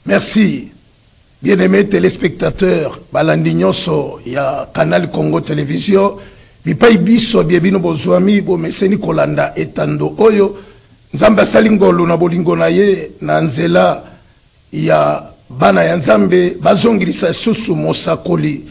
Merci, bien-aimés téléspectateurs, Balandi Nyonso, il y a Canal Congo Télévision, Bipai Biso, Biebino Bozouami, Bomeseni Kolanda, Etando Oyo, Nzamba Salingolo, Nabolingo Naye, Nanzela, il y a Bana Yanzambe, Bazongilisa Susu Mosakoli,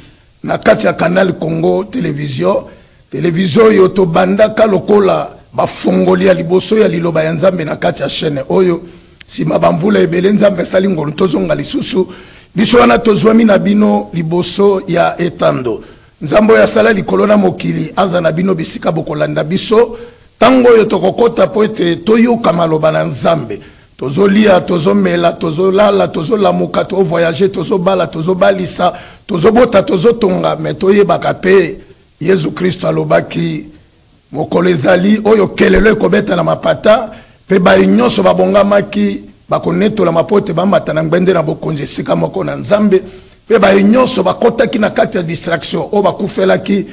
Nakatia Canal Congo Télévision, Télévision Yoto Banda Kalokola, Bafongoli Aliboso ya Liloba Yanzambe, Nakatia chaîne Oyo, si mabamvula ebele nzambe sali ngolo tozonga lisusu biso wana tozwami na bino liboso ya etando nzambo ya sala likolona mokili aza na bino bisika bokolanda biso tango yo tokokota po ete toyoka maloba na nzambe tozolia tozomela tozolala tozolamuka tovoyager tozobala tozobalisa tozobota tozotonga me toyebaka pe Yesu Kristo alobaki mokolo ezali oyo kelelo ekobeta na mapata pe ba nyonso babongamaki bakonetola mapote bambata na ngbende na bokonzi sika moko na nzambe pe ba nyonso bakotaki na kati ya distraction o bakufelaki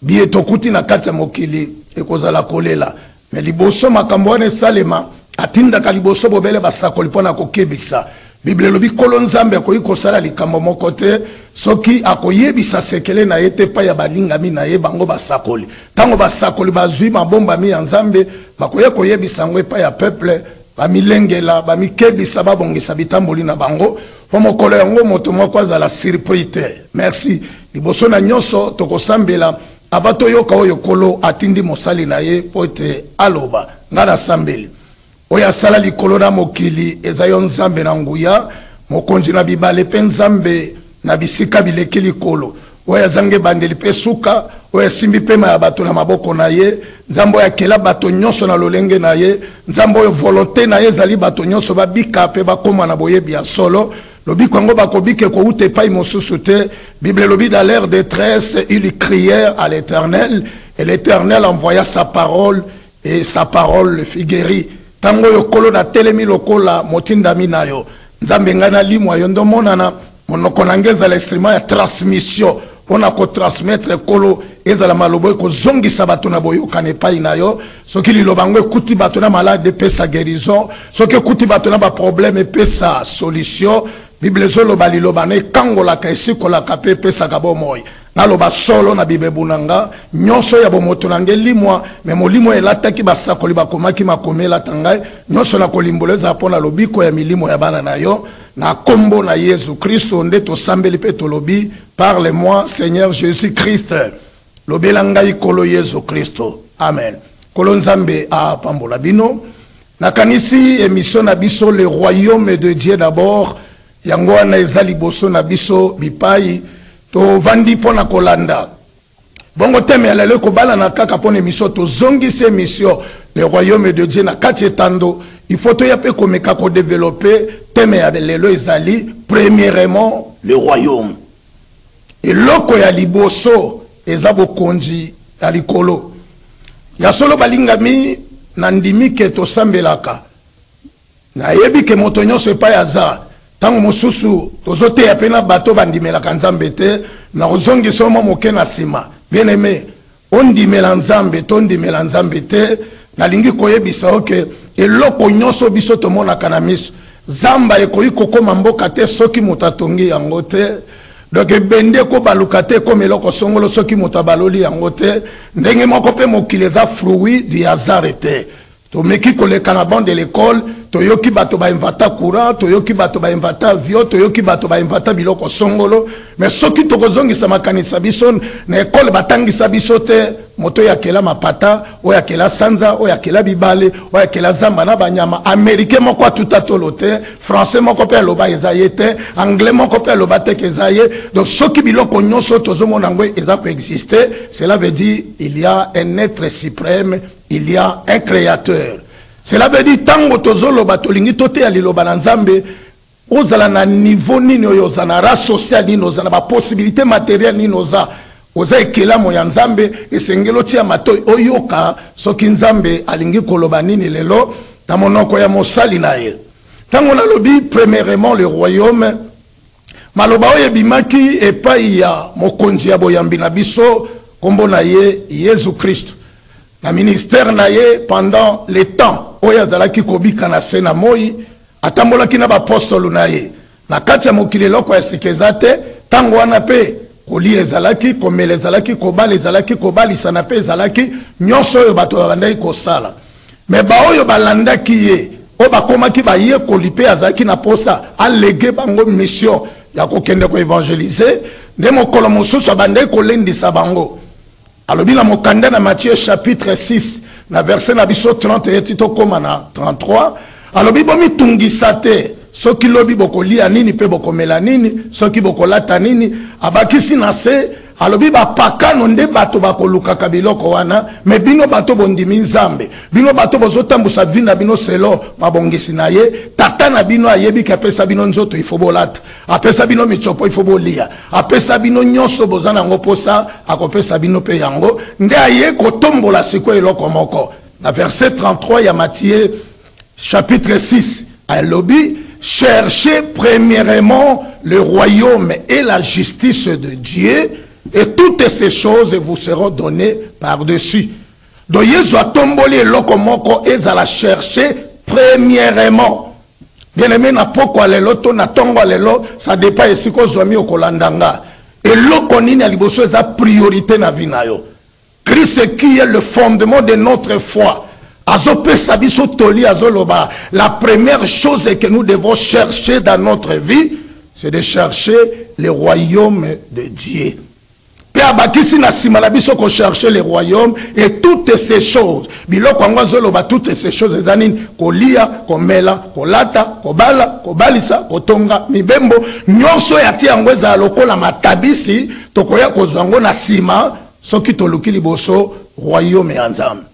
bieto kuti na kati ya mokili ekozala kolela me liboso makambo wana esalema atindaka liboso bobele basakoli mpona kokebisa Bible lobi kolo nzambe akoyi kosala likambo moko te soki akoyebisa sekele na ye te pa ya balingami na ye bango basakoli tango basakoli bazwi mabombami ya nzambe bakoya koyebisa ngo epa ya peuple bamilengela bamikebisa babongisa bitamboli na bango po mokolo yango moto moko azala surpris te merci liboso na nyonso tokosambela aba toyoka oyo kolo atindi mosali na ye po ete aloba nga nasambeli oya sala likolo na mokili eza yo nzambe na nguya mokonzi na bibale pe nzambe na bisika bileki likolo oya zange bandeli pe suka oya simbi pe ma bato na maboko na ye nzambo ya kela bato nyonso na lolenge na ye nzambo yo volonté na ye zali bato nyonso babika pe bakoma na boyebi ya solo lobiko ngo bakobike ko ute pai mosusu te Bible lobi dans leur détresse ils crièrent à l'Éternel et l'Éternel envoya sa parole et sa parole le fit guérir tango yo kolo na telemi lokola motindami na yo nzambe ngana limwa yo ndo monana monoko nangeza l'instrument ya transmission pona ko transmettre kolo ezala malobo ko zongisa bato na boyokane pai na yo soki lilobango ekuti bato na malade pesa guérison soki ekuti bato na ba problème pesa solution Bible zoloba liloba ne kangola ka esikola ka pe pesa ka bomoy naloba solo na bibe bunanga nyonso ya bomoto nange limwa me molimo elataki basakoli bakomaki makomela tangai nyonso na kolimboleza pona lobiko ya milimo ya bana na yo na kombo na Yesu Kristo nde tosambeli pe tolobi parle-moi Seigneur Jésus Christ lobelanga ikolo Yesu Kristo amen kolo nzambe a pambola bino na kanisi émission na biso le royaume de Dieu d'abord yango wana ezali boso na biso bipai to vandi pona kolanda bongo teme ya lelo kobala na kaka pona émission to zongisi émission le royaume de Dieu na kati etando il faut to yape komeka ko développer teme ya lelo ezali premièrement le royaume et loko ya liboso ezabo konji ya likolo ya solo balingami na ndimi ke to sambelaka na yebi ke moto nyonso epa ya za tango mosusu tozote ya pena bato bandimela kanzambe te na ozongi somo moke na sima bien aimé ondimela nzambe tondimela nzambe te nalingi koyebisa oke eloko nyonso biso tomona kana miso zamba ekoyi kokoma mboka te soki moto atongi yango te donc ebende ko baluka te comme eloko songolo soki moto abaloli yango te ndenge moko pe mokili eza fruit du hasard te tomeki koleka na banc de l'école toyoki bato ba invata courant toyoki bato ba invata avion toyoki bato ba invata biloko songolo mais soki tokozongisa makanisa biso na école batangisa biso te moto ya kela mapata o ya kela sanza o ya kela bibale o ya kela zamba na banyama américain moko atuta tolo te français moko pe loba ezaye te anglais moko pe loba te kezaye donc soki biloko nyonso tozomona ngo eza ko exister cela veut dire il y a un être suprême il y a un créateur. Cela veut dire tango tozoloba tolingi tote ya liloba na nzambe ozala na niveau nini oyo ozana race sociale nini ozana ba possibilité matérielle nini oza oza ekela mo ya nzambe esengelo tia matoi oyoka soki nzambe alingi koloba nini lelo na monoko ya mosali na ye tango na lobi premièrement le royaume maloba oyo bimaki epai ya mokonzi ya boyambi na biso kombo na ye Yesu Kristo na ministère na ye pendant le temps oya zalaki kobika na sena moi atambolaki na ba apostole na ye na kati ya mokili eloko ya sikeza te tango wana pe kolia ezalaki komela ezalaki kobala ezalaki kobalisa pe ezalaki nyonso oyo bato babandaki kosala me baoyo balandaki ye oyo bakomaki bayekoli mpe azalaki na posa alege bango mission ya kokende koevangelize nde mokolo mosusu abandaki kolendisa bango alobi na mokanda na Matthieu chapitre 6 na verset na biso 31 titokoma na 33 alobi bomitungisa te soki lobi bokolia nini pe bokomela nini soki bokolata nini abakisi na se alobi bapakano nde bato bakolukaka biloko wana me bino bato bondimi nzambe bino bato bozotambusa vi na bino selo mabongisi na ye tata na bino ayebiki apesa bino nzoto ifo bolata apesa bino michopo ifo bolia apesa bino nyonso boza nango posa akopesa bino pe yango nde aye kotombola sikoyo eloko moko na verset 33 ya Matthieu chapitre 6 alobi cherchez premièrement le royaume et la justice de Dieu et toutes ces choses vous seront données par-dessus. Donc Yesu a tomboli eloko moko ezala chercher premièrement. Bien aimé na poko alelo to na tongo alelo ça dépend esiko zwami okolandanga. Eloko nini aliboso eza priorité na vie na yo. Christ qui est le fondement de notre foi. La première chose que nous devons chercher dans notre vie, c'est de chercher le royaume de Dieu. Chercher le royaume et toutes ces choses. Toutes ces choses, kolia, komela, kolata, kobala, kobalisa, kotonga, mibembo, nyonso yati angweza lokola matabisi, tokoya kozwango na sima, soki toluki liboso royaume ensemble.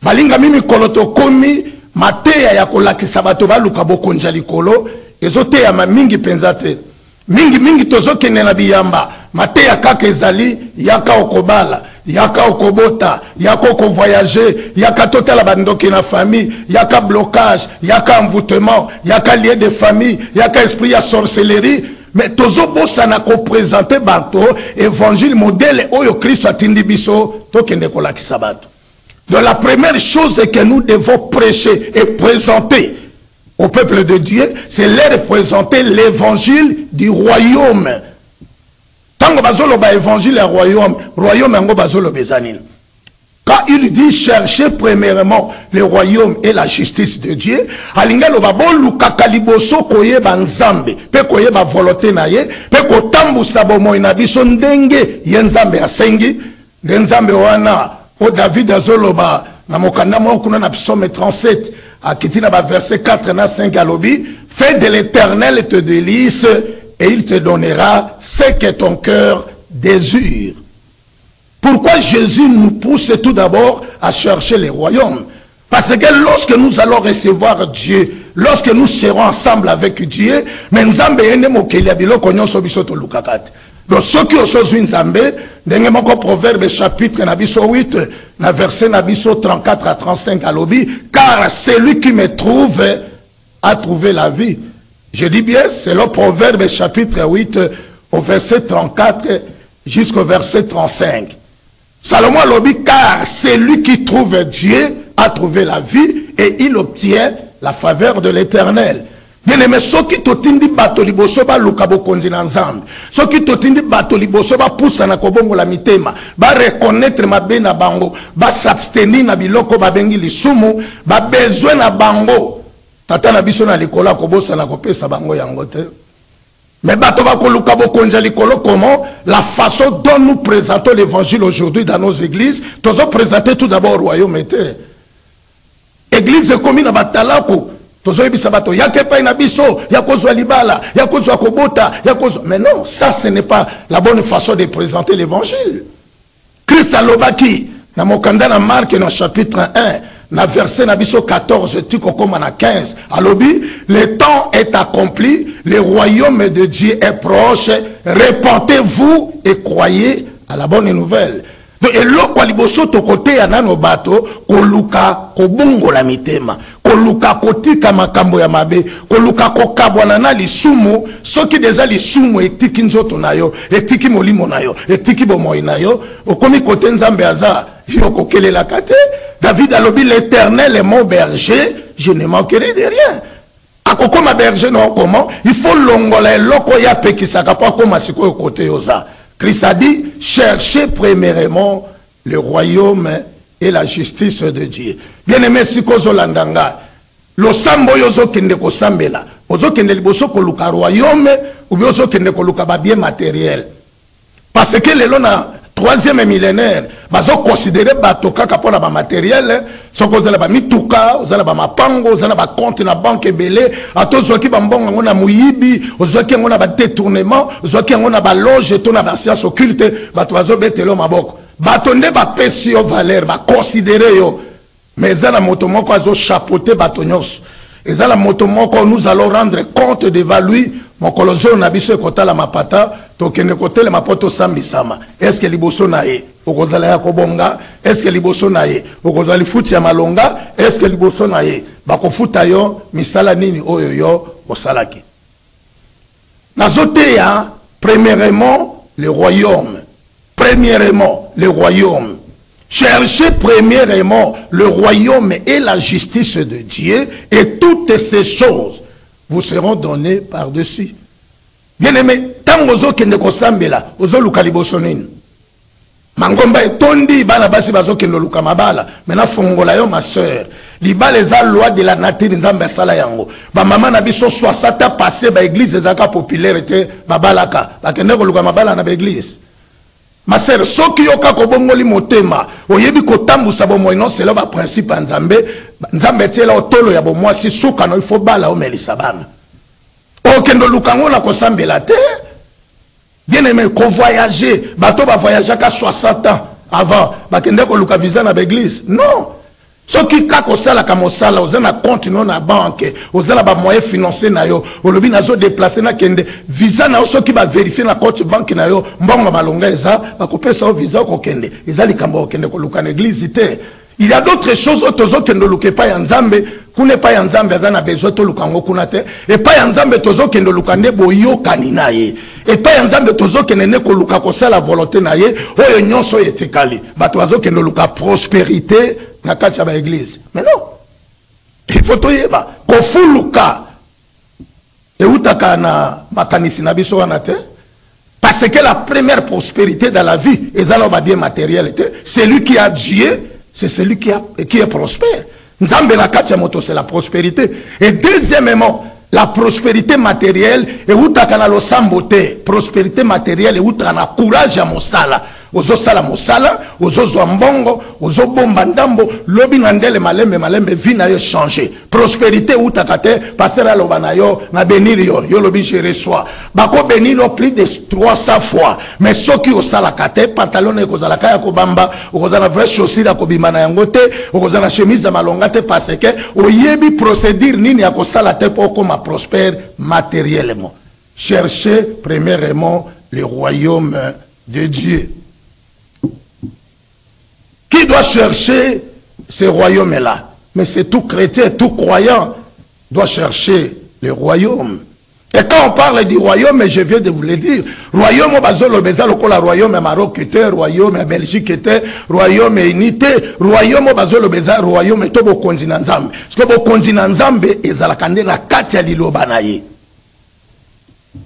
Balinga mimi koloto komi mateya ya kolakisa bato baluka bokonja likolo ezoteya mingi penzate mingi tozokende na biyamba mateya kaka ezali yaka okobala yaka okobota yaka okovoyager yaka totala bandoki na famille yaka blocage yaka envoûtement yaka lié de famille yaka esprit ya sorcellerie mais tozo bosa na ko présenter bato évangile modèle oyo Christ atindi biso tokende kolakisa bato. Donc la première chose que nous devons prêcher et présenter au peuple de Dieu, c'est leur présenter l'évangile du royaume. Tango bazolo ba évangile royaume ango bazolo bezanin. Quand il dit chercher premièrement le royaume et la justice de Dieu, alingalo babolu kakaliboso koye banzambe, pe koye ba volonté na ye, pe kotambusa bomo na biso ndenge yenzambe asengi, nzambe wana o David azoloba na mokanda mo kuna na psaume 37 akiti na ba verset 4 na 5 alobi fais de l'Éternel te délice et il te donnera ce que ton cœur désire. Pourquoi Jésus nous pousse tout d'abord à chercher les royaumes? Parce que lorsque nous allons recevoir Dieu, lorsque nous serons ensemble avec Dieu, mais nzambe yende mokeli biloko nyonso biso to lukakate. Donc ceux qui ont choisi Nzambe, dengue moko proverbe chapitre na biso 8, na verset na biso 34 à 35 à l'obi, car celui qui me trouve a trouvé la vie. Je dis bien, c'est le proverbe chapitre 8 au verset 34 jusqu'au verset 35. Salomon l'obi, car celui qui trouve Dieu a trouvé la vie et il obtient la faveur de l'Éternel. Bien aimé, ceux qui totindi bato liboso ba luka bokonzi na nzambe, ceux qui totindi bato liboso ba poussa na kobongo la mitema, ba reconnaître mabe na bango, ba s'abstenir na biloko ba bengi lisumu, ba besoin na bango. Tata na biso na likola kobosa na kopesa bango yango te. Mais bato ba koluka bokonzi likolo comment? La façon dont nous présentons l'évangile aujourd'hui dans nos églises, tozo présenter tout d'abord au royaume était. Église comme na batalako. Mais non, ça ce n'est pas la bonne façon de présenter l'évangile. Christ a l'obaki, dans mon candidat na Marc, dans chapitre 1, dans verset 14, comme 15, à l'obi, le temps est accompli, le royaume de Dieu est proche, répentez-vous et croyez à la bonne nouvelle. Donc, et l'autre, liboso to côté ya nano bato, koluka kobongo la mitema, koluka kotika makambo ya mabe, koluka kokabwana na lisumu, soki déjà lisumu etiki nzoto na yo, etiki molimo na yo, etiki bomoi na yo, okomi kote nzambe aza, yo kokele la kate, David a lobi l'Éternel est mon berger, je ne manquerai de rien. À Akoko ma berger non comment? Il faut longola loko ya pe qui s'akapa comme siko côté oza. Christ a dit, cherchez premièrement le royaume et la justice de Dieu. Bien aimé siko zolandanga. Lo sambo yozo kende ko sambela. Ozo kende liboso ko luka royaume ou bien ozo kende ko luka ba bien matériel. Parce que les lona troisième millénaire, bazo considérer bato kaka pona ba matériel, soko zala ba mituka, zala ba mapango, zala ba compte na banque belé, atozo ki ba mbongo ngona muyibi, ozo ki ngona ba détournement, ozo ki ngona ba loge to na ba science occulte, bato bazo betelo maboko. Bato nde ba pesi yo valeur, ba considérer yo. Mais zala moto moko azo chapeauter bato nyos. Ezala moto moko nous allons rendre compte devant lui. Mon colosso na biso kotala mapata to kende kotele mapoto sambisama. Est-ce que liboso na ye okozala ya kobonga? Est-ce que liboso na ye okozali futi ya malonga? Est-ce que liboso na ye bakofuta yo misala nini oyo yo osalaki? Nazote ya premièrement le royaume. Premièrement le royaume. Cherchez premièrement le royaume et la justice de Dieu et toutes ces choses vous seront donnés par-dessus. Bien aimé, tant ozo kende ko sambela, ozo luka liboso nini. Mangomba etondi bana basi bazo kende luka mabala. Mena fongola yo ma sœur. Libala eza loi de la nature nzambe sala yango. Ba mama na biso 60 passé ba église ezaka populaire te babalaka. Ba kende ko luka mabala na ba église. Ma sœur, soki yoka ko bongoli motema, oyebi ko tambusa bo moino c'est là ba principe nzambe, nzambe tiela otolo ya bo mwasi suka no il faut bala o melisa bana. O kendo lukango na ko sambela te. Bien aimé ko voyager, bato ba voyager ka 60 ans avant, ba kende ko luka visa na l'église. Non. Soki kako sala kamosala ozana compte non na banque, ozala ba moyen financier na yo, olobi nazo déplacer na kende visa na soki ba vérifier na compte banque na yo, mbongo malonga eza ba kopesa visa ko kende. Ezali kambo kende ko luka na église te. Il y a d'autres choses tozo kende luke pa ya nzambe, kune pa ya nzambe azana besoin to lukango kuna te. Et pa ya nzambe tozo kende lukande boyo kanina ye. Et pa ya nzambe tozo kende ne ko luka ko sala volonté na ye, oyo nyonso etikali. Ba tozo kende luka prospérité na kati ya église. Mais non. Il faut to yeba ko fuluka e utaka na makanisi na biso wana te. Parce que la première prospérité dans la vie ezala ba bien matériel te. Celui qui a Dieu, c'est celui qui est prospère. Nzambe na kati ya moto c'est la prospérité. Et deuxièmement, la prospérité matérielle et utaka na losambo te. Prospérité matérielle et utaka na courage ya mosala. Ozo sala mosala, ozo zwambongo, ozo bomba ndambo, lobi ngandele malembe vina yo changer. Prospérité ou takate, passer à l'obanayo, na bénir yo lobi je reçois. Bako bénir yo plus de 300 fois. Mais ceux qui au sala kate, pantalon et kozala kaya kobamba, kozala vraie chaussure ko bimana yangote, kozala chemise malongate parce que oyebi procédure nini ya kosala te pour comme prospère matériellement. Cherchez premièrement le royaume de Dieu. Qui doit chercher ce royaume-là? Mais c'est tout chrétien, tout croyant doit chercher le royaume. Et quand on parle du royaume, je viens de vous le dire, royaume bazolo bezalo ko la royaume Maroc était, royaume Belgique était, royaume unité, royaume bazolo bezalo royaume to bo konzina nzambe. Parce que bo konzina nzambe ezala kande na kati ya liloba na ye.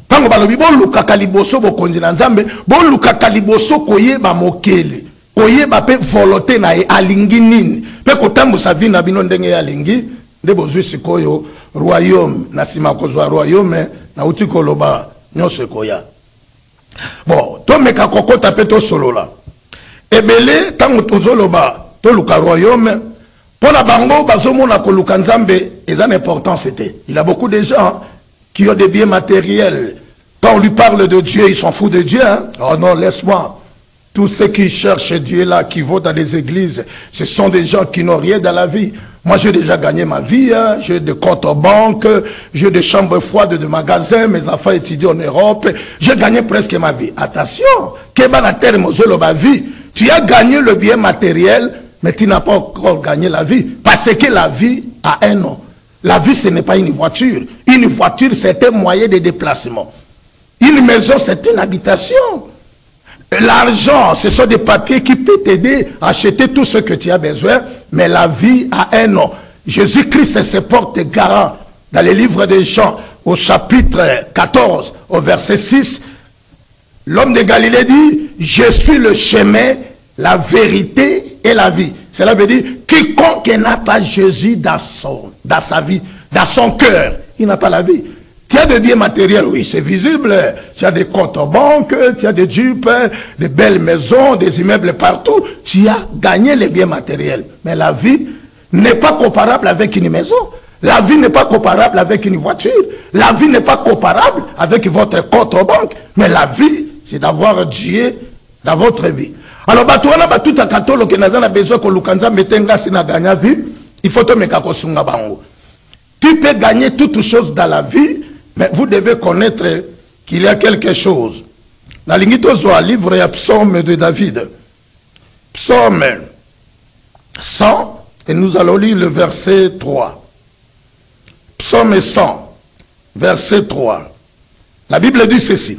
Tango balobi bo luka kaliboso bo konzina nzambe, bo luka kaliboso koyeba mokele. Koyeba pe volonté na ye alingi nini. Pe kotambusa vi na bino ndenge ya alingi, nde bozwi sikoyo royaume na sima kozwa royaume na uti koloba nyonso koya. Bon, to meka kokota pe to solola. Ebele tango tozoloba to luka royaume, pona bango bazomona ko luka nzambe ezan importance c'était. Il y a beaucoup de gens qui ont des biens matériels. Quand on lui parle de Dieu, ils s'en foutent de Dieu. Hein? Oh non, laisse-moi. Tous ceux qui cherchent Dieu là, qui vont dans les églises, ce sont des gens qui n'ont rien dans la vie. Moi, j'ai déjà gagné ma vie, hein. J'ai des comptes en banque, j'ai des chambres froides de magasins, mes enfants étudient en Europe, j'ai gagné presque ma vie. Attention, ma vie. Tu as gagné le bien matériel, mais tu n'as pas encore gagné la vie. Parce que la vie a un nom. La vie, ce n'est pas une voiture. Une voiture, c'est un moyen de déplacement. Une maison, c'est une habitation. L'argent, ce sont des papiers qui peuvent t'aider à acheter tout ce que tu as besoin, mais la vie a un nom. Jésus-Christ se porte garant dans le livre de Jean, au chapitre 14, au verset 6, l'homme de Galilée dit, je suis le chemin, la vérité et la vie. Cela veut dire, quiconque n'a pas Jésus dans sa vie, dans son cœur, il n'a pas la vie. Tu as des biens matériels, oui, c'est visible. Tu as des comptes en banque, tu as des jupes, des belles maisons, des immeubles partout. Tu as gagné les biens matériels. Mais la vie n'est pas comparable avec une maison. La vie n'est pas comparable avec une voiture. La vie n'est pas comparable avec votre compte en banque. Mais la vie, c'est d'avoir Dieu dans votre vie. Alors, tout à katolo que nous avons besoin que l'ukanza metenga si na gagné vie, il faut te mettre kosunga bango. Tu peux gagner toutes choses dans la vie, mais vous devez connaître qu'il y a quelque chose. La lignito zoa livre et psaume de David. Psaume 100, et nous allons lire le verset 3. Psaume 100, verset 3. La Bible dit ceci.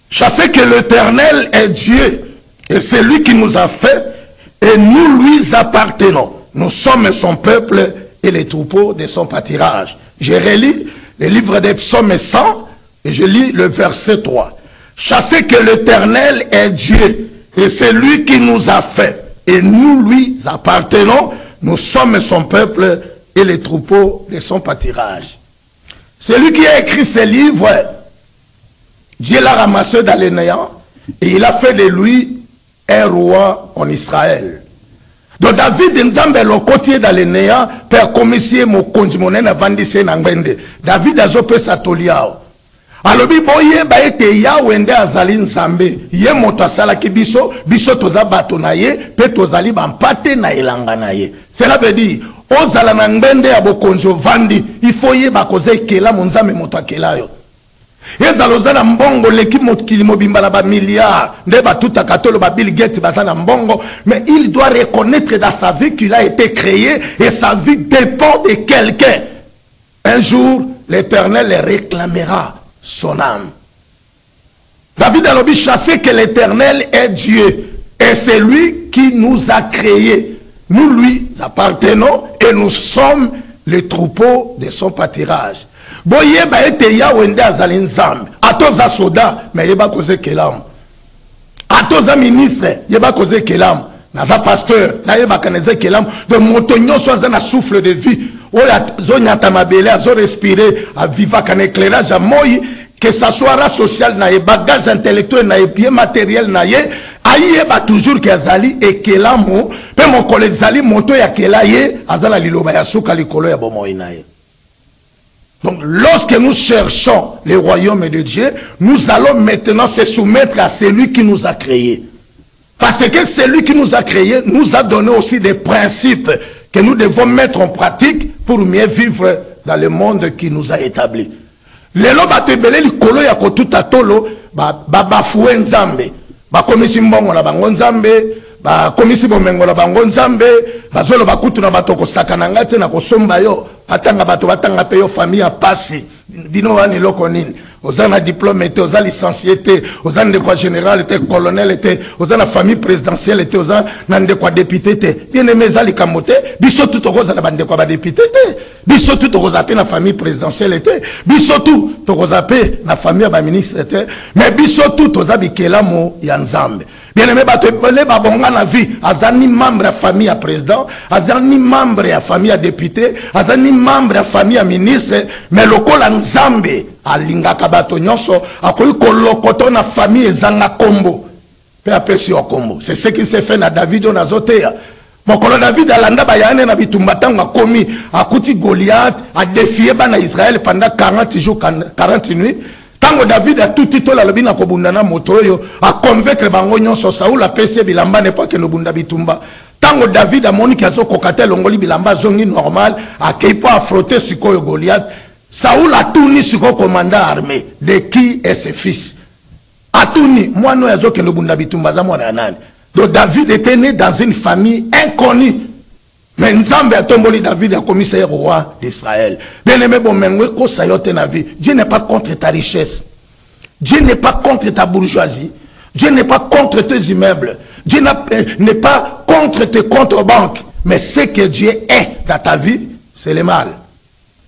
Chassez que l'Éternel est Dieu, et c'est lui qui nous a fait, et nous lui appartenons. Nous sommes son peuple et les troupeaux de son pâturage. Je relis le livre des psaumes 100, et je lis le verset 3. Chassez que l'Éternel est Dieu, et c'est lui qui nous a fait, et nous lui appartenons. Nous sommes son peuple et les troupeaux de son pâturage. C'est lui qui a écrit ce livre. Dieu l'a ramassé dans les néants et il a fait de lui un roi en Israël. Donc David Nzambe le côté dans les néants per commissaire mo konjimonen avandise na ngwende. David azope satoliao. Alobi boye ba ete ya wende azali Nzambe. Ye moto asala ki biso toza bato na ye pe tozali bampate na elanga na ye. Cela veut dire ozala na ngwende ya bokonjo vandi il faut ye bakoze kela monzambe moto akela yo. Ezalozana mbongo leki mokili mobimba na ba milliards nde batuta katolo ba Bill Gates bazana mbongo, mais il doit reconnaître dans sa vie qu'il a été créé et sa vie dépend de quelqu'un. Un jour l'Éternel réclamera son âme. David a l'objet chassé que l'Éternel est Dieu et c'est lui qui nous a créés. Nous lui appartenons et nous sommes les troupeaux de son pâturage. Boye ba ete ya wende azali Nzambe. Atoza soda mais yeba koze kelam. Atoza ministre yeba koze kelam. Naza pasteur na yeba kaneze kelam. De montonyo soza na souffle de vie. Oya zonyata mabele azo respirer a viva kan éclairage à moi que ça soit race sociale na bagage intellectuel na bien matériel na ye ayeba toujours que azali et kelamo pe mon collègue zali moto ya kelaye azala liloba ya suka likolo ya bomoi na ye. Donc, lorsque nous cherchons le royaume de Dieu, nous allons maintenant se soumettre à celui qui nous a créés. Parce que celui qui nous a créés nous a donné aussi des principes que nous devons mettre en pratique pour mieux vivre dans le monde qui nous a établis. Lelo batebele likolo ya kotuta tolo bafoué Nzambe. Bakomisi mbongo na bango Nzambe, bakomisi bomengo na bango Nzambe, bazolo bakutu na batoko sakana ngate na kosomba yo. Atanga bato batanga pe yo famille a passé bino wani loko nini ozana diplôme était ozana licencié était ozana de quoi général était colonel était ozana famille présidentielle était ozana nande quoi député était bien aimé zali kamote biso tout ozana bande quoi ba député était biso tout ozapé na famille présidentielle était biso tout ozapé na famille ba ministre était mais biso tout ozabikela mo ya Nzambe. Bien aimé, na vie, azani membre à famille à président, azani membre à famille à député, azani membre à famille à ministre, mais le col Nzambe, à lingaka bato nyonso, a koyi kolokoto na famille ezanga kombo. Pe apesi o kombo. C'est ce qui s'est fait na David na zotea. Mokolo David alanda bayane na bitumbatanga komi, akuti Goliath, a défié bana Israël pendant 40 jours, 40 nuits. Tango David a tout tito la lobina ko bundana motoyo a convaincre bango nyonso Saoul a pese bilamba ne pas que no bunda bitumba. Tango David a moni kazo kokate longoli bilamba zongi normal a keipo a frotter sikoyo Goliath. Saoul a tourné siko commandant armée de qui est ses fils. A tourné moi no yazo ke no bunda bitumba za mwana nani. Donc David était né dans une famille inconnue. Mais Nzambe a tomboli David a commissaire roi d'Israël. Bien aimé, bon, Dieu n'est pas contre ta richesse. Dieu n'est pas contre ta bourgeoisie. Dieu n'est pas contre tes immeubles. Dieu n'est pas contre tes comptes banques. Mais ce que Dieu est dans ta vie, c'est le mal.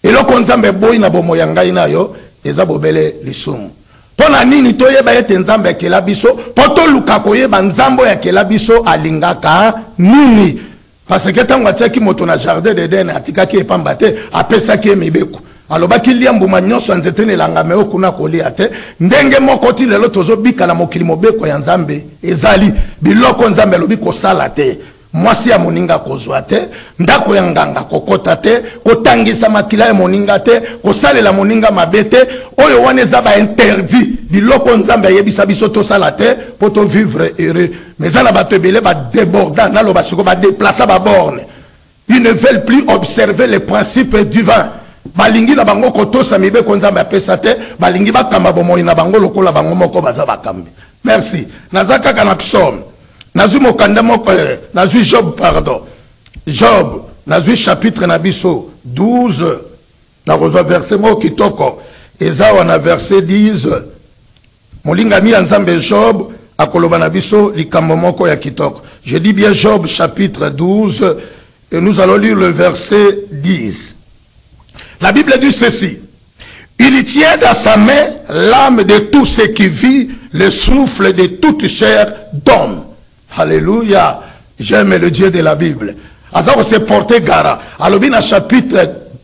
eloko nzambe boyi na bomo ya ngai na yo eza bobele lisumu pona nini toyeba ete nzambe akela biso po toluka koyeba nzambo yakela biso alingaka nini parce que ntango atiaki moto na jardin d'Eden atikaki epamba te apesaki ye mibeko alobaki lia mbuma nyonso ya nzete nelangame oyo kuna kolia te ndenge moko ti lelo tozobika na mokili mobeko ya nzambe ezali biloko nzambe alobi kosala te mwasi ya moninga kozwa te ndako ya nganga kokota te kotangisa makila ya moninga te kosalela moninga mabe te oyo wana eza bainterdit biloko nzambe ayebisa biso tosala te po tovivre heureux mais eza na bato ebele badeborda naloba siko badeplaça baborne ils ne veulent plus observer les principes divins balingi na bango kotosa mibeko nzambe apesa te balingi bakamba bomoi na bango lokola bango moko baza bakambi merci naza kaka na psaume nazwi mokanda moko nazwi Job pardon Job nazwi chapitre na biso 12 nakozwa verset moko kitoko eza wana verset 10 molingami ya nzambe Job akoloba na biso likambo moko ya kitoko. Je dis bien Job chapitre 12 et nous allons lire le verset 10. La Bible dit ceci: il tient dans sa main l'âme de tout ce qui vit, le souffle de toute chair d'homme. Alléluia. J'aime le Dieu de la Bible. Alors c'est porté gara. Alors bien chapitre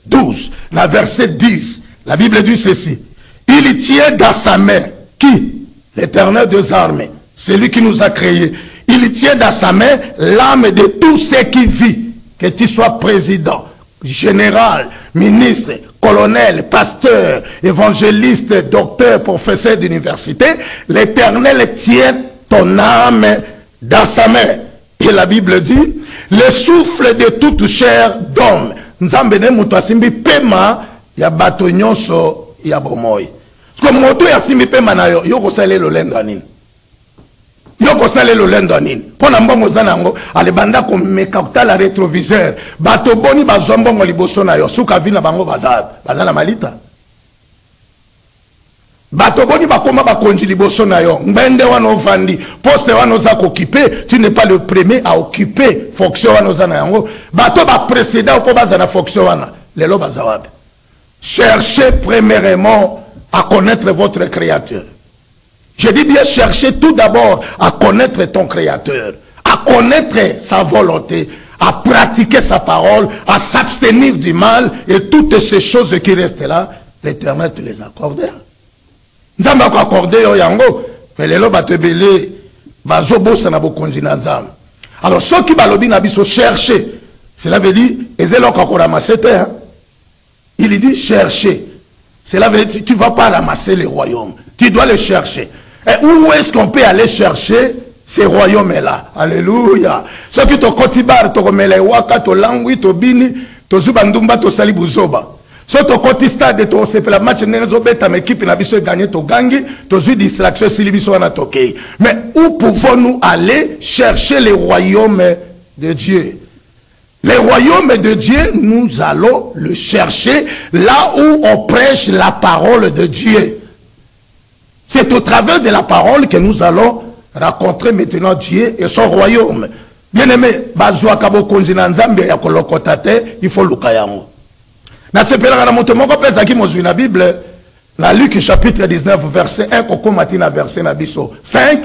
12, la verset 10, la Bible dit ceci: il tient dans sa main qui? L'Éternel des armées, c'est lui qui nous a créés. Il tient dans sa main l'âme de tout ce qui vit, que tu sois président, général, ministre, colonel, pasteur, évangéliste, docteur, professeur d'université. L'Éternel tient ton âme dans sa main. Et la Bible dit, le souffle de toute chair d'homme. Nzambe ne mutu asimbi pema ya bato nyonso ya bomoi. Parce que moto ya simbi pema na yo, yo kosale lo lendo nini. Yo kosale lo lendo nini. Pona mbongo zanango, alibanda komeka kutala rétroviseur. Bato boni bazwa mbongo liboso na yo. Suka vina bango bazala malita. Bato boni bakoma bakonji liboso na yo. Mbende wano vandi. Poste wano za kokipe. Tu n'es pas le premier à occuper fonction wano zana yango. Bato ba précédent ou pas zana fonction wana. Lelo bazawabe. Cherchez premièrement à connaître votre créateur. Je dis bien chercher tout d'abord à connaître ton créateur, à connaître sa volonté, à pratiquer sa parole, à s'abstenir du mal et toutes ces choses qui restent là, l'Éternel te les accordera. Nous avons accordé au yango, mais les lois batebele, bazobo sanabo konjina zam. Alors ceux qui balobi nabiso chercher, cela veut dire, il dit chercher. Cela veut dire tu ne vas pas ramasser les royaumes, tu dois les chercher. Et où est-ce qu'on peut aller chercher ces royaumes-là? Alléluia. Ceux qui te kotibar, te remele waka, te langui, te bini, te zubandumba, te salibuzoba. Ceux qui te kotistade, te sepela match n'enzobe, ta équipe n'a biso gagné, te gangi, te zui distraction, silibiso na tokei. Mais où pouvons-nous aller chercher les royaumes de Dieu? Les royaumes de Dieu, nous allons le chercher là où on prêche la parole de Dieu. C'est au travers de la parole que nous allons rencontrer maintenant Dieu et son royaume. Bien-aimé, il faut l'ukayango. Na sepela na moto moko pesa ki mozwi na Bible, la Luc chapitre 19 verset 1 koko matina verset na biso 5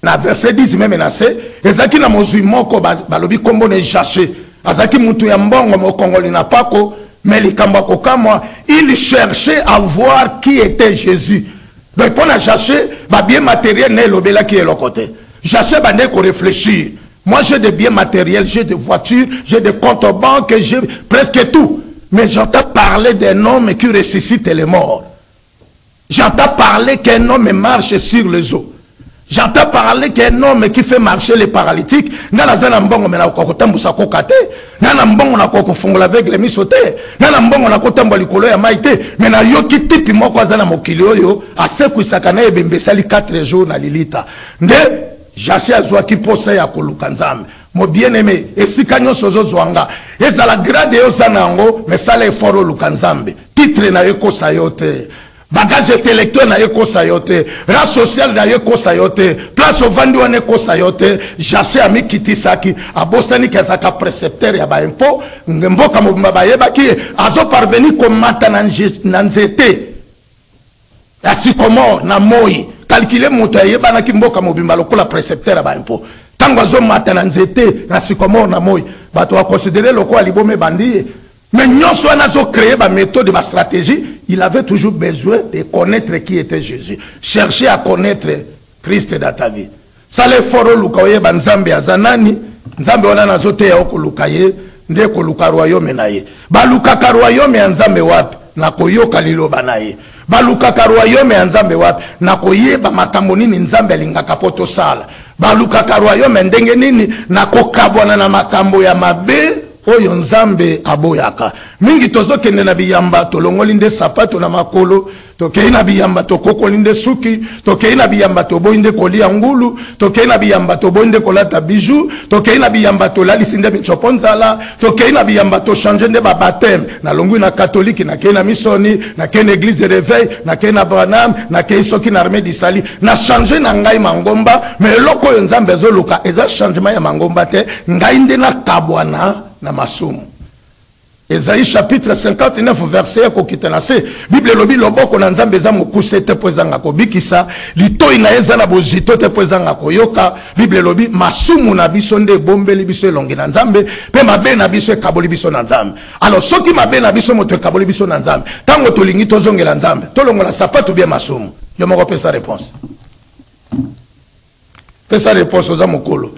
na verset 10 même na se ezaki na mozwi moko balobi kombo ne chercher azaki mutu ya mbongo mokongoli na pako mais likamba kokamwa il cherchait à voir qui était Jésus. Donc pour la chercher, bah bien matériel n'est l'obéla qui est le côté. Chercher bah n'est qu'on réfléchir. Moi j'ai des biens matériels, j'ai des voitures, j'ai des comptes en banque, j'ai presque tout. Mais j'entends parler d'un homme qui ressuscite les morts. J'entends parler qu'un homme marche sur les eaux. J'entends parler qu'un homme qui fait marcher les paralytiques. Nana zana mbongo mena kokotambusa kokate. Nana mbongo na kokofungola avec les misote. Nana mbongo na kotambo likolo ya maite. Mena yo ki tipi moko zana mokili oyo aseku isakana ebembesali 4 jours na lilita. Nde jasi azwa ki posa ya koluka nzambe. Mo bien-aimé, esika nyonso zozwanga. Eza la grade yo zana ngo, mais sala eforo luka nzambe. Titre na yo kosa yo te. bagage intellectuel na ye kosa yote, race sociale na ye kosa yote, place au vandi wane kosa yote, jasse ami kitisaki, abosani kezaka précepteur ya ba impôt, mboka mobimba bayeba ki azo parvenir komata na nzete. Ya sycomore na moi, calculer moto yeba na ki mboka mobimba lokola précepteur ya ba impôt. Tango azo mata na nzete, na sycomore na moi, bato wa considérer lokola libome bandi. Mais nyonso wana zo créer ba méthode, ba stratégie, il avait toujours besoin de connaître qui était Jésus. Chercher à connaître Christ dans ta vie. Ça les foro lukaye ba nzambe azanani, nzambe wana nazote ya okulukaye, nde ko luka royaume na ye. Ba luka ka royaume ya nzambe wapi na koyoka liloba na ye. Ba luka ka royaume ya nzambe wapi na koyeba makambo nini nzambe alingaka poto sala. Ba luka ka royaume ndenge nini na kokabwana na makambo ya mabe oyo nzambe aboyaka. Mingi tozo kende na biyamba tolongoli nde sapato na makolo, tokei na biyamba tokokoli nde suki, tokei na biyamba toboyi nde kolia ngulu, tokei na biyamba toboyi nde kolata bijou, tokei na biyamba tolalisi nde michopo nzala, tokei na biyamba to changer nde ba baptême. Na longwi na catholique, na kei na misoni, na kei na église de réveil, na kei na Branham, na kei soki na armée d'Isali, na changer na ngai mangomba, mais loko yo nzambe zoluka eza changement ya mangomba te, ngai nde na kabwana na masumu. Esaïe chapitre 59 verset kokitanase, Bible lobi loboko na nzambe za mukuse te pozanga kobikisa, litoi na eza na bozito te pozanga koyoka. Bible lobi masumu na biso nde bombeli biso elongi na nzambe, pe mabe na biso ekaboli biso na nzambe. Alors soki mabe na biso moto ekaboli biso na nzambe, tango tolingi tozongela nzambe, tolongola sapato bien masumu. Yo moko pesa réponse. Pesa réponse oza mokolo.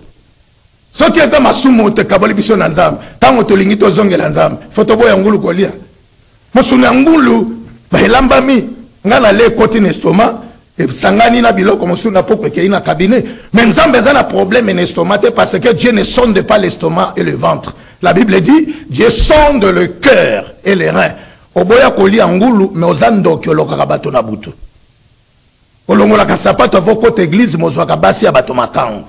Ce qui est masumu te kaboli biso na nzambe, tango tolingi tozongela nzambe, fotobo ya ngulu kolia. Mosuni ya ngulu ba elambami ngana le koti na estomac et sangani na biloko mosuni na poko ke ina cabinet. Mais nzambe za na problème en estomac parce que Dieu ne sonde pas l'estomac et le ventre. La Bible dit Dieu sonde le cœur et les reins. Oboya kolia ngulu mais ozando kyoloka kabato na butu. Olongola ka sapato avoko te église mozwaka basi ya bato makango.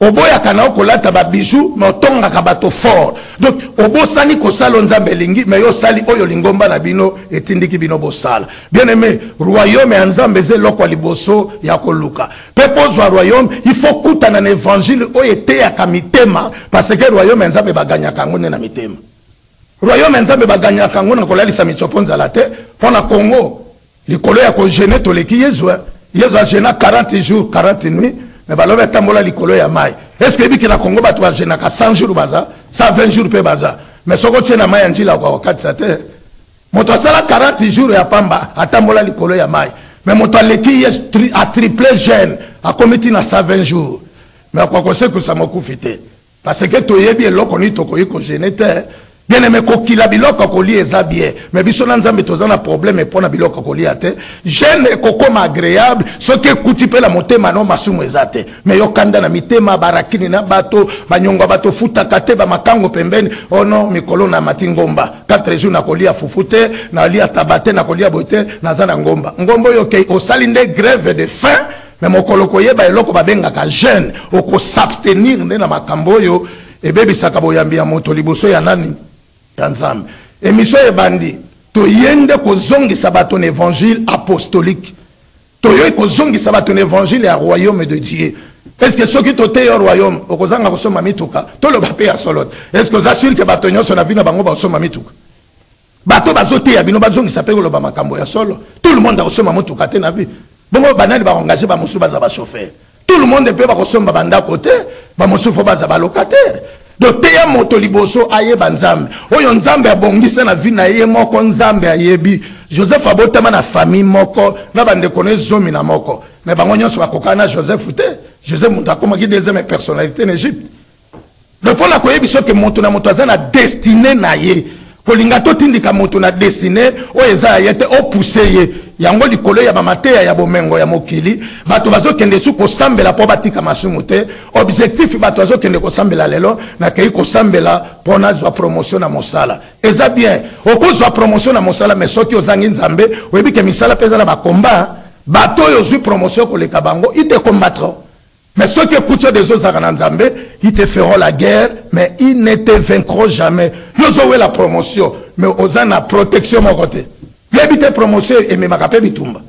Oboya kana okolata ba bijou mais otonga ka bato fort. Donc obo sali ko salo nzambe lingi mais yo sali oyo lingomba na bino etindiki bino bosala. Bien aimé, royaume ya nzambe ze loko liboso ya koluka. Pepo zo royaume, il faut kutana na évangile oyo ete ya kamitema parce que royaume ya nzambe baganya kangone na mitema. Royaume ya nzambe baganya kangone kolalisa michoponza la te pona Congo. Likolo ya ko gêner toleki Yesu. Yesu a gêné 40 jours, 40 nuits. Mais balobe tambola likolo ya mai. Est-ce que biki na Congo batu wa jenaka 100 jours baza, 120 jours pe baza. Mais soko tena mai njila kwa wakati sate. Moto sala 40 jours ya pamba atambola likolo ya mai. Mais moto aleki a triplé jeune a comité na 120 jours. Mais kwa kose ku samokufite. Parce que toyebi eloko ni tokoyi ko genete. Bien aimé kokila biloko koli eza bien mais biso na nzambe tozana problème pona biloko koli ate jeune kokoma agréable ce que kuti pe la motema no masumu ezate mais yokanda na mitema barakini na bato banyonga bato futa kate ba makango pembeni ono mikolo na matingomba 4 jours na kolia fufute na lia tabate na kolia bote na zana ngomba yo ke osali nde grève de faim mais mokolo koyeba eloko babengaka jeune oko s'abstenir nde na makambo yo ebebi sakaboyambi ya moto liboso ya nani Kanzam. Émission ebandi. To yende ko zongi sabaton évangile apostolique. To yoy ko zongi sabaton évangile ya royaume de Dieu. Est-ce que ceux qui tote au royaume, au kozanga ko soma mituka, to lo bape ya solot. Est-ce que ça assure que batonyo so na vina bango ba soma mituka? Bato bazote ya bino bazongi sape ko lo ba makambo ya solo. Tout le monde a soma mituka te na vie. Bongo banani ba engager ba musu baza ba chauffeur. Tout le monde peut ba ko soma banda côté, ba musu fo baza ba locataire. Donc teya moto liboso aye banzambe oyo nzambe abongisa na vie na ye moko nzambe ayebi Joseph abotama na famille moko na bande kone zomi na moko mais bango nyonso bakokana Joseph te Joseph muta koma ki deuxième personnalité en Égypte donc pour la koyebi so ke moto na moto azana destiné na ye kolinga to tindika moto na destiné o eza yete o pousser ye yango likolo ya bamateya ya bomengo ya mokili bato bazokende su kosambela po batika masumu te objectif bato bazokende kosambela lelo na kei kosambela pona zwa promotion na mosala eza bien okozwa promotion na mosala mais soki ozangi nzambe oyebi ke misala peza na bakomba bato oyo zwi promotion koleka bango ils te combattront mais ceux qui écoutent des autres na nzambe ils te feront la guerre mais ils ne te vaincront jamais yozowe la promotion mais ozana protection mon côté Yebite promotion et me makape bitumba.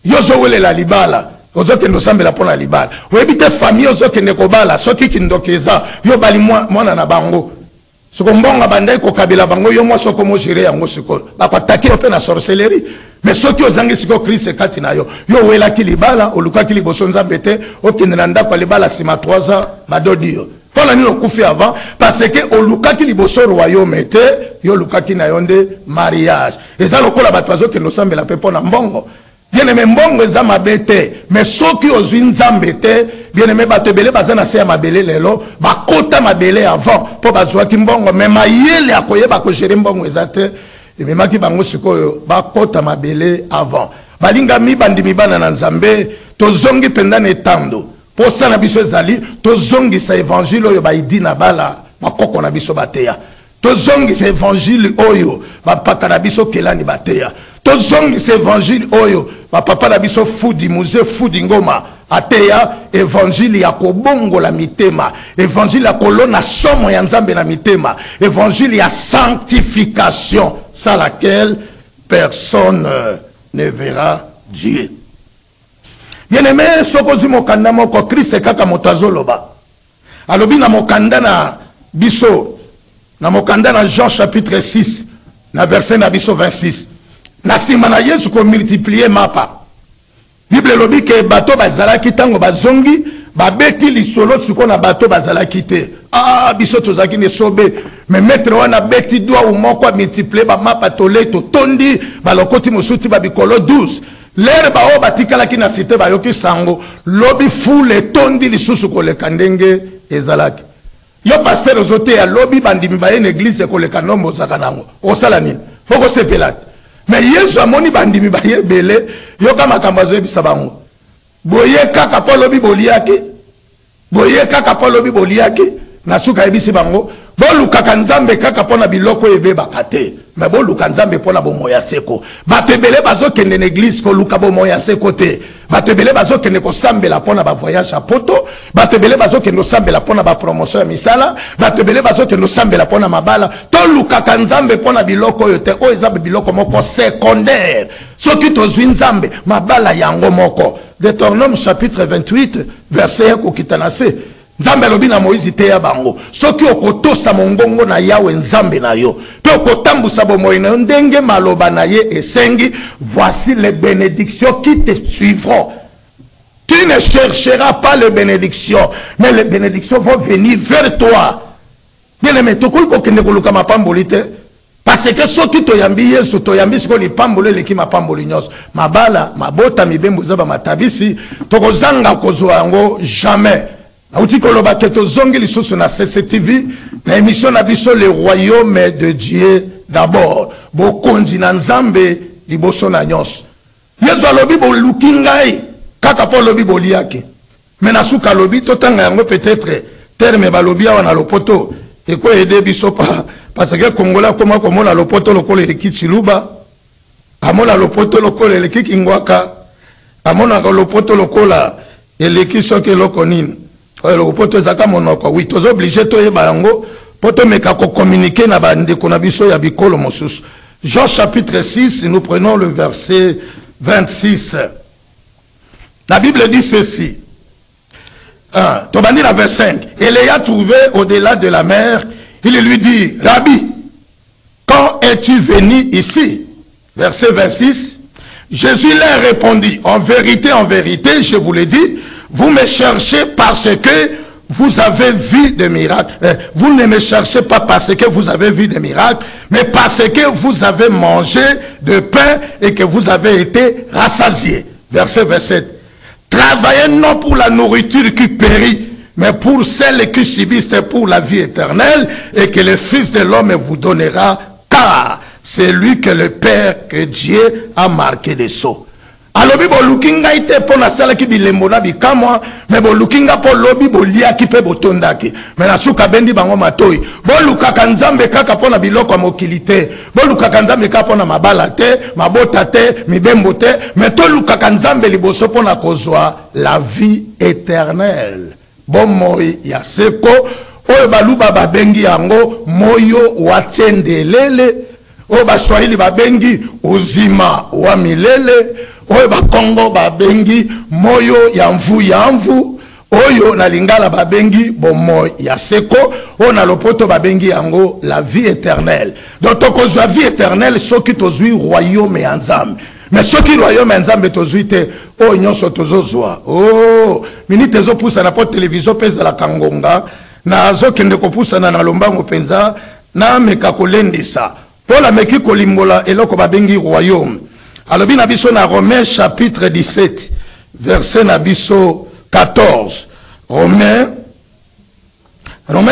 Yozo wele la libala. Ozo kendo sambela pona libala. Yebite famille ozo kende kobala. Soki kindokeza. Yo bali mwana na bango. Soko mbonga bandai ko kabila bango. Yo mwa soko mo jire yango siko. Bako taki ope na sorcellerie. Mais soki ozangi siko Christ kati na yo. Yo wela ki libala. Oluka ki liboso nzambete. Okende nanda kwa libala sima 3 ans. Madodi yo. Pona nino kufi avant parce que olukaki liboso royaume te yo lukaki na yonde mariage eza lokola bato azoke no sambela pe pona mbongo bien aimé mbongo eza mabete mais soki ozwi nzambe te bien aimé bato ebele baza na se ya mabele lelo bakota mabele avant po bazwaki mbongo mais mayele akoyeba kogere mbongo eza te ememaki bango sikoyo bakota mabele avant balinga mibandi mibana na nzambe tozongi penda na etando pour ça na biso ezali tozongi sa évangile oyo baidi na bala bakoko na biso bateya tozongi sa évangile oyo bapaka na biso kelani bateya tozongi sa évangile oyo bapapa na biso fudi musée fudi ngoma ateya évangile ya kobongola mitema évangile ya kolona somo ya nzambe na mitema évangile ya sanctification sans laquelle personne ne verra Dieu. Bien aimé, sokozi mokanda moko Christ kaka motazoloba. Alobi na mokanda na biso, na mokanda na Jean chapitre 6, na verset na biso 26. Na sima na Yesu ko multiplier mapa. Bible lobi ke bato bazalaki tango bazongi, babeti lisolo siko na bato bazalaki te. Ah, biso tozaki ne sobe. Mais maître wana beti doa ou moko multiplier ba mapa tole to tondi, balokoti mosuti ba bikolo 12. L'air bao batikala ki na cité bayoki sango lobi foule tondi lisusu koleka ndenge ezalaki yo pasteur ozote ya lobi bandimi baye l'église koleka nombo zaka nango osala nini poko sepelate mais Yesu amoni bandimi baye bele yo kama kambazo ebisa bango boye kaka po lobi boliaki na suka ebisi bango bolukaka nzambe kaka pona biloko ebebaka te mais boluka nzambe pona bomoya seko bato ebele bazokende na église koluka bomoya seko te bato ebele bazokende kosambela pona bavoyage a poto bato ebele bazokende kosambela pona bapromotion ya misala bato ebele bazokende kosambela pona mabala tolukaka nzambe pona biloko oyo te oyo eza biloko moko secondaire soki tozwi nzambe mabala yango moko. Deutéronome chapitre 28 verset 1 kokita na se nzambe lobi na Moïse te ya bango soki okotosa mongongo na Yawe nzambe na yo pe okotambusa bomoi na ndenge maloba na ye esengi voici les bénédictions qui te suivront. Tu ne chercheras pas les bénédictions mais les bénédictions vont venir vers toi. Bien aimé tokoli kokende koluka mapamboli te parce que soki toyambi Yesu toyambi siko lipamboli leki mapamboli nyonso mabala mabota mibembo zaba matabisi tokozanga kozwa yango jamais. Nauti koloba keto zongi lisusu na CCTV na émission na biso le royaume de Dieu d'abord bokonzi na nzambe liboso na nyonso Yesu alobi boluki ngai kaka po lobi boliaki mais na suka lobi totanga yango peut-être terme balobi awa na lopoto eko ede biso pa parce que Kongola koma komona lopoto lokolo eleki chiluba amona lopoto lokolo eleki kingwaka amona lopoto lokola eleki soki loko nini le poto ezaka monoko oui tozo obligé toyeba yango poto meka ko communiquer na bandeko na biso ya bikolo mosusu. Jean chapitre 6 nous prenons le verset 26. La Bible dit ceci. Tobandi la verset 5. Et l'ayant trouvé au-delà de la mer, il lui dit Rabbi, quand es-tu venu ici? Verset 26. Jésus leur répondit en vérité, je vous l'ai dit, vous me cherchez parce que vous avez vu des miracles. Vous ne me cherchez pas parce que vous avez vu des miracles, mais parce que vous avez mangé de pain et que vous avez été rassasiés. Verset 27. Travaillez non pour la nourriture qui périt, mais pour celle qui subsiste pour la vie éternelle, et que le Fils de l'homme vous donnera, car c'est lui que le Père, que Dieu a marqué des sceaux. Alobi bolukinga ite pona sala ki bilembo na bikamwa me bolukinga po lobi bolia ki pe botondaki me na suka bendi bango matoi boluka kanzambe kaka pona biloko mokilite boluka kanzambe kaka pona mabala te mabota te mibembo te me to luka kanzambe liboso pona kozwa la vie éternelle bomoi ya seko oyo baluba babengi yango moyo watsendelele oyo baswahili babengi uzima wa milele, oyo bakongo babengi moyo ya mvu, oyo na lingala babengi bomo ya seko, oyo na lopoto babengi yango la vie éternelle. Donc tokozwa vie éternelle soki tozwi royaume ya Nzambe. Mais soki royaume ya Nzambe tozwi te, oyo nyonso tozozwa. Oh, minute ezopusa na po télévision pesa la kangonga, na azokende kopusana na lombango penza, na meka kolendisa. Paul ameki kolimbola eloko babengi royaume. Alobi na biso na Romains chapitre 17, verset na biso 14. Romains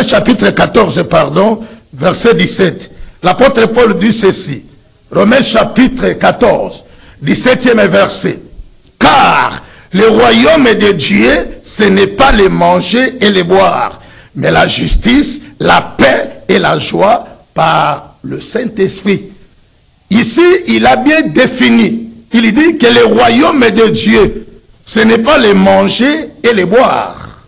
chapitre 14, pardon, verset 17. L'apôtre Paul dit ceci. Romains chapitre 14, 17e verset. Car le royaume de Dieu, ce n'est pas les manger et les boire, mais la justice, la paix et la joie par le Saint-Esprit. Ici, il a bien défini. Il dit que le royaume de Dieu, ce n'est pas les manger et les boire,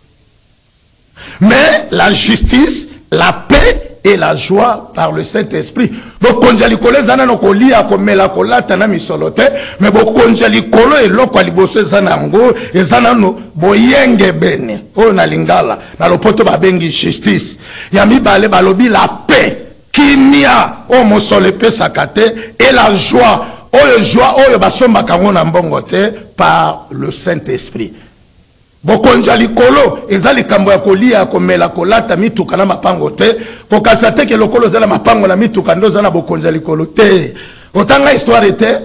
mais la justice, la paix et la joie par le Saint-Esprit. Donc, quand j'ai collé zana no kolia komela kolata na misolote, mais bon quand j'ai collé loko liboso zana ngo et zana no boyenge bene. Oh na lingala na lopoto babengi justice. Yami bale balobi la paix. Kimia o mosole pe sakate et la joie. Oyo joie oyo basomba kango na mbongo te par le Saint-Esprit. Bokonja likolo ezali kambo ya kolia komela kolata mituka na mapango te kokasa te ke lokolo zala mapango na mituka ndo zana bokonja likolo te otanga histoire te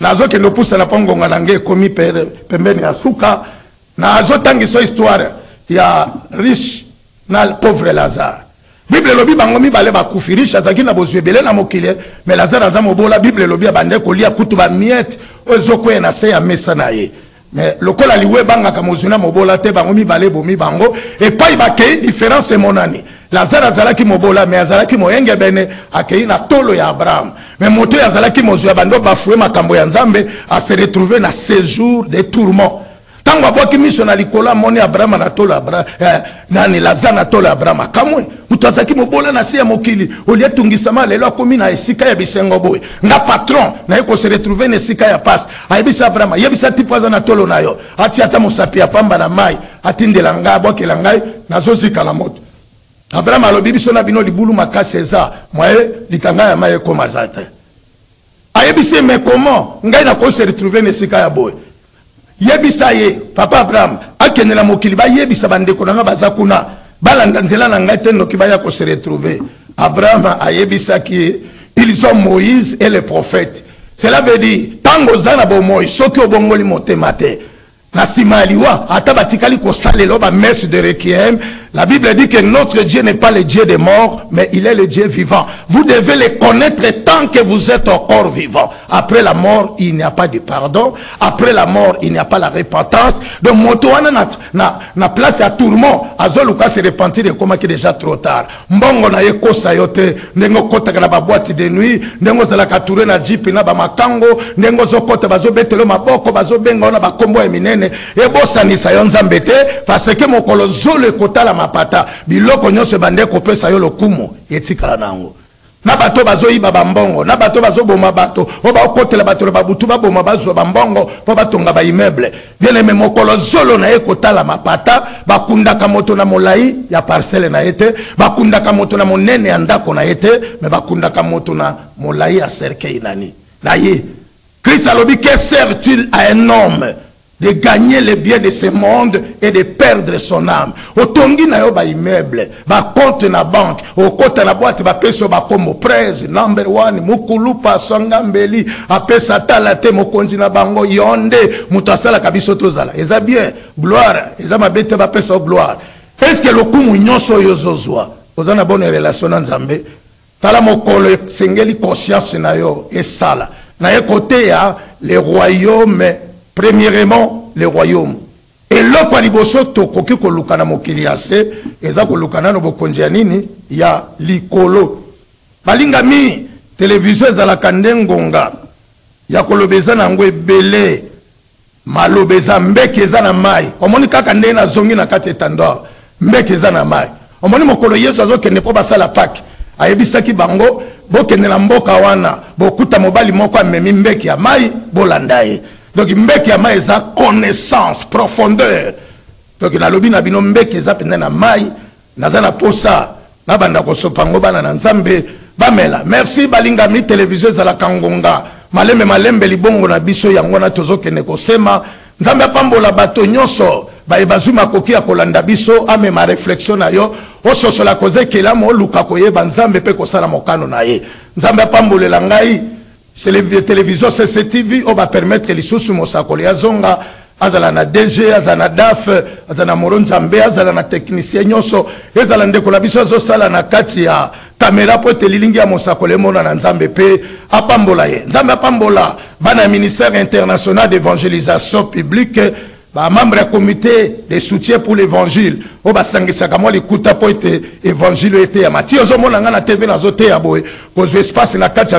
nazo ke nopusa na pango nganange komi pembeni ya suka nazo tangi so histoire ya riche na pauvre Lazare. Bible lobi bango mibale bakufirisha zaki na bozwebele na mokile mais Lazare aza mobola. Bible lobi abande kolia kutu ba miette ozoko na se ya mesa na ye. Mais le col aliwe banga kamozuna mobola te bango mibale bomi bango et pas il va créer différence mon année. Lazare azalaki mobola mais azalaki moyenge bene akei na tolo ya Abraham. Mais moto azalaki mozo bando bafoué makambo ya Nzambe a se retrouver na séjour de tourment. Tango aboki miso na likola moni Abraham na tolo Abraham nani Lazare na tolo Abraham kamwe muto azaki mobola na se ya mokili olia tungisama lelo akomi na esika ya bisengo boy nga patron na yeko se retrouver na esika ya passe ayebisa Abraham yebisa tipaza na tolo na yo ati ata mosapi ya pamba na mai atindela nga abokela ngai nazozika na moto. Abraham alobi biso na bino libulu makasi eza moye litanga ya mai ekoma zate ayebisa mais comment ngai na ko se retrouver na esika ya boy yebisa ye papa Abraham akende na mokili ba yebisa bandeko na baza kuna balanda nzela na ngai te noki baya ko se retrouver. Abraham ayebisa ki ils ont Moïse et les prophètes. Cela veut dire tango zana bo Moïse soki obongoli motema te na simaliwa ata batikali ko salelo ba messe de requiem. La Bible dit que notre Dieu n'est pas le Dieu des morts, mais il est le Dieu vivant. Vous devez le connaître tant que vous êtes encore vivant. Après la mort, il n'y a pas de pardon. Après la mort, il n'y a pas la repentance. Donc, motoana na place à tourment. Azoluka se repentir de comment qui est déjà trop tard. Mbongo na yeko sayote. Nengo kota na ba boîte de nuit. Nengo zala kature na jeep na ba makango. Nengo zokota bazo betelo maboko bazo benga na ba kombo eminene. Ebo sanisa yonzambete parce que mokolo zole kota la pata biloko nyonso bande ko pesa yo lokumu etikala nango na bato bazo iba bambongo na bato bazo boma bato o ba okotela bato ba butu ba boma bazo bambongo po batonga ba immeuble bien aimé mokolo zolo na ekotala mapata bakundaka moto na molai ya parcelle na ete bakundaka moto na monene ya ndako na ete mais bakundaka moto na molai ya cercueil nani na ye. Christ alobi que sert-il à un homme de gagner les biens de ce monde et de perdre son âme. Otongi na yo ba immeuble, ba compte na banque, o kota na boîte ba peso ba komo presse number 1 mukulupa songambeli apesa talate mokonzi na bango yonde mutasala kabiso tozala. Eza bien gloire, eza mabete ba peso gloire. Est-ce que le kumu nyonso yozozwa? Ozana bonne relation na Nzambe. Tala mokolo sengeli conscience na yo esala. Na ye côté ya le royaume. Premièrement, le royaume. Et là, quand liboso tokoki kolukana mokili ase, eza kolukana no bokonzi ya nini ya likolo. Balinga mi télévision ezala kandengonga ya kolobeza na ngwe belé malobeza mbeke eza na mai. Omoni kaka nde na zongi na kati etando mbeke eza na mai. Omoni mokolo Yesu azokende po basala Pâques. Ayebisaki bango bokende na mboka wana bokuta mobali moko amemi mbeki ya mai bolanda ye. Donc mbeki ya mai eza connaissance profondeur. Donc na lobi na bino mbeki eza pende na mai naza na posa na banda kosopango bana na nzambe bamela. Merci balingami télévision za kangonga malembe libongo na biso yango na tozokende kosema nzambe apambola bato nyonso bazuma kokia kolanda biso ame ma réflexion na yo ososola kozekela mo luka koyeba nzambe pe kosala mokano na ye. Nzambe apambolela ngai c'est les télévisions CCTV on va permettre lisusu mosakoli azonga azala na DG azala na DAF azala na moronzambe azala na technicien nyonso ezala ndeko la biso azosala na kati ya caméra po telilingi ya mosakoli mona na nzambe pe apambola ye. Nzambe apambola bana ministère international d'évangélisation publique ba membre du comité de soutien pour l'évangile o basangisa kamo likuta po ete évangile ete ya mati ozo mona nga na TV na zote ya boye kozo espace na kati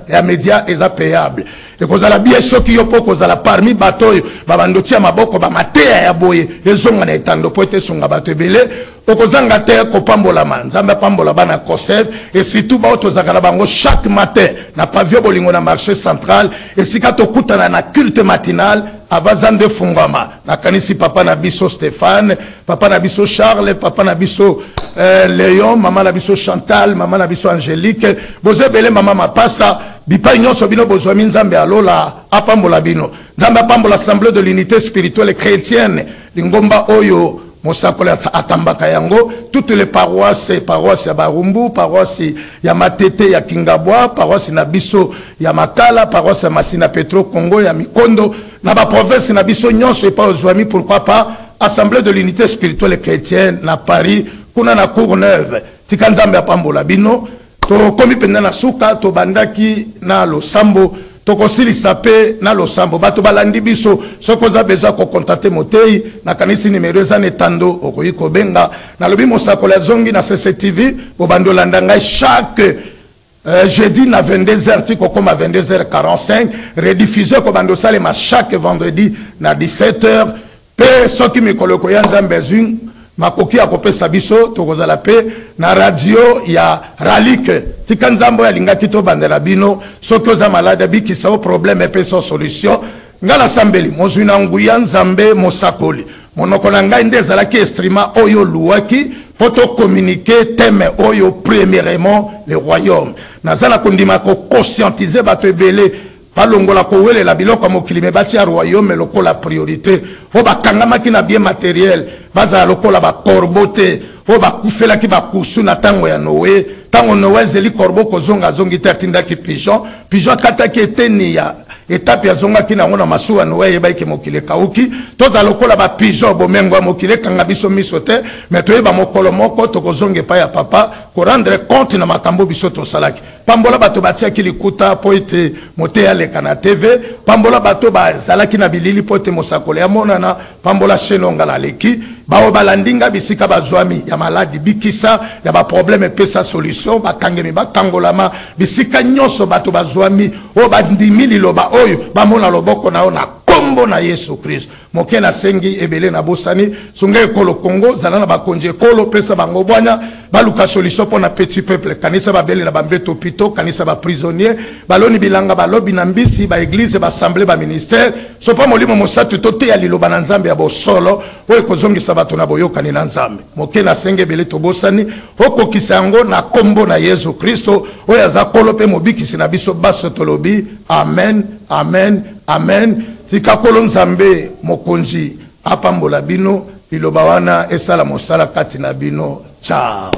ya media eza payable et kozala bien soki yo po kozala parmi bato babandoti ya maboko ba mateya ya boye ezonga na etando po ete songa bato ebele okozanga te kopambola nzambe apambola bana COSEF et surtout ba otozakala bango chaque matin na pavillon bolingo na marché central esika tokutana na culte matinal avazande fungama na kanisi papa na biso Stéphane papa na biso Charles papa na biso Léon mama na biso Chantal mama na biso Angélique bozebele mama mapasa bipai nyonso bino bozwami nzambe alola apambola bino. Nzambe apambola assemblée de l'unité spirituelle chrétienne lingomba oyo mosakoli atambaka yango toutes les paroisses ya Barumbu paroisse ya Matete ya Kingabwa paroisse na biso ya Makala paroisse ya Masina Petro Congo ya Mikondo na ba province na biso nyonso epa ozwami pourquoi pas assemblée de l'unité spirituelle chrétienne na Paris kuna na Courneuve tika nzambe apambola bino to komi penda na suka to bandaki na losambo tokosilisa pe na losambo bato balandi biso sokoza besoin ko contacter motei na kanisi numéro eza netando okoyi kobenga na lobi mosakola zongi na CCTV bo bando landa ngai chaque jeudi na 22h tiko comme à 22h45 rediffusé ko bando salema chaque vendredi na 17h pe soki mikolo ko yanza mbezun makoki akopesa biso tokozala pe na radio ya Ralike tika nzambo ya lingaki to bandela bino soki oza malade bikisa o problème pe so solution ngala sambeli mozwina nguya nzambe mosakoli monoko na ngai nde ezalaki estrima oyo luwaki po to communiquer thème oyo premièrement le royaume nazala kondima ko conscientiser bato ebele balongola kowelela biloko mokili me batia royaume lokola priorité o bakangamaki na bien matériel bazala lokola ba corbeau te o bakufelaki bakusu na tango ya Noé tango Noé zeli corbeau kozonga zongi te atindaki pigeon akataki eteni ya étape ya zongaki nango na masuwa Noé yebaki mokili kauki toza lokola ba pigeon bomengo mokili kanga biso miso te mais toyeba mokolo moko tokozonge pa ya papa ko rendre compte na makambo biso tosalaki pambola bato batiaki likuta po ete moteya leka na TV pambola bato bazalaki na bilili po ete mosakoli ya monana pambola shenonga la leki bao balandinga bisika bazwami ya maladi bikisa ya ba problème pesa solution bakangemi bakangolama bisika nyonso bato bazwami o bandimi liloba oyo bamona loboko na ona kombo na Yesu Christ mokena sengi ebele na bosani sunga ekolo Congo zala na bakonje ekolo pesa bango bwanya baluka solution pour na petit peuple kanisa babele na bambeto pito kanisa ba prisonnier baloni bilanga balobi na mbisi ba église ba assemblée ba ministère so pa molimo mosatu tote ya liloba na nzambe ya bosolo oyo kozongisa bato na boyokani na nzambe mokena sengi ebele to bosani okokisa yango na kombo na Yesu Kristo oyo aza kolo pe mobikisi na biso baso tolobi amen amen amen tika kolo nzambe mokonzi apambola bino iloba wana esala mosala kati na bino ciao.